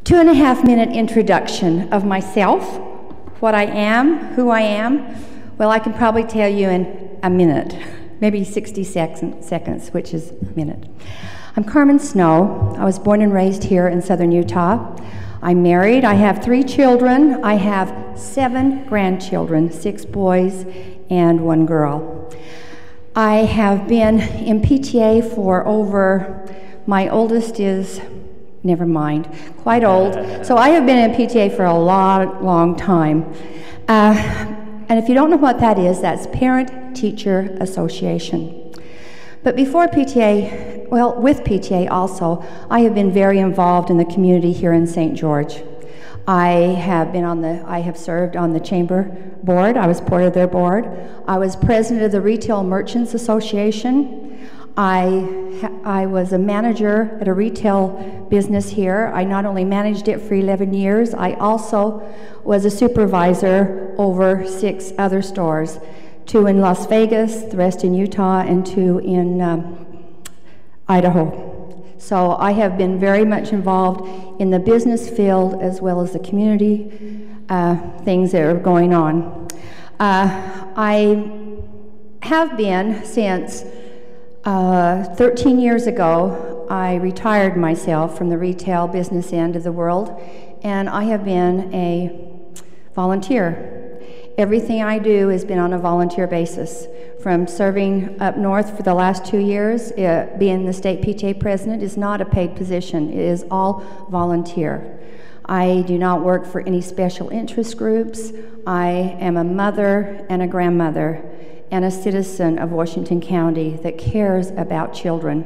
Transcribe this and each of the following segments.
2.5-minute introduction of myself, what I am, who I am. Well, I can probably tell you in a minute, maybe 60 seconds, which is a minute. I'm Carmen Snow. I was born and raised here in southern Utah. I'm married. I have 3 children. I have 7 grandchildren, 6 boys and 1 girl. I have been in PTA for my oldest is, never mind, quite old. So I have been in PTA for a long time. And if you don't know what that is, that's Parent-Teacher Association. But before PTA, well, with PTA also, I have been very involved in the community here in St. George. I have served on the chamber board. I was part of their board. I was president of the Retail Merchants Association. I was a manager at a retail business here. I not only managed it for 11 years, I also was a supervisor over 6 other stores, 2 in Las Vegas, the rest in Utah, and 2 in Idaho. So I have been very much involved in the business field as well as the community things that are going on. I have been since 13 years ago. I retired myself from the retail business end of the world, and I have been a volunteer. Everything I do has been on a volunteer basis. From serving up north for the last 2 years, being the state PTA president is not a paid position. It is all volunteer. I do not work for any special interest groups. I am a mother and a grandmother and a citizen of Washington County that cares about children.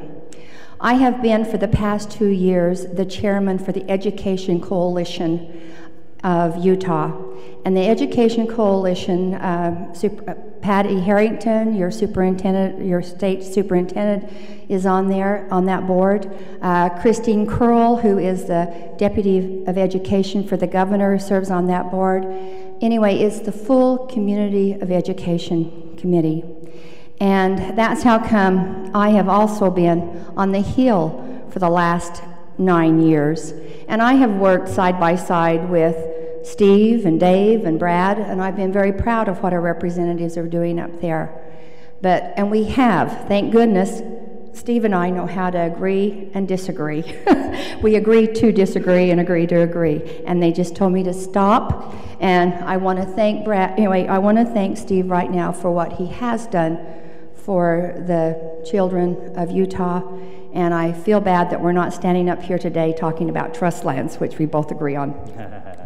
I have been for the past 2 years the chairman for the Education Coalition of Utah. And the Education Coalition, Patty Harrington, your superintendent, your state superintendent, is on that board. Christine Curl, who is the Deputy of Education for the governor, serves on that board. Anyway, it's the full Community of Education Committee. And that's how come I have also been on the Hill for the last 9 years. And I have worked side by side with Steve and Dave and Brad, and I've been very proud of what our representatives are doing up there. And we have, thank goodness, Steve and I know how to agree and disagree. We agree to disagree and agree to agree. And they just told me to stop. And I want to thank Brad, anyway, I want to thank Steve right now for what he has done for the children of Utah. And I feel bad that we're not standing up here today talking about trust lands, which we both agree on.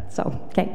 So, okay.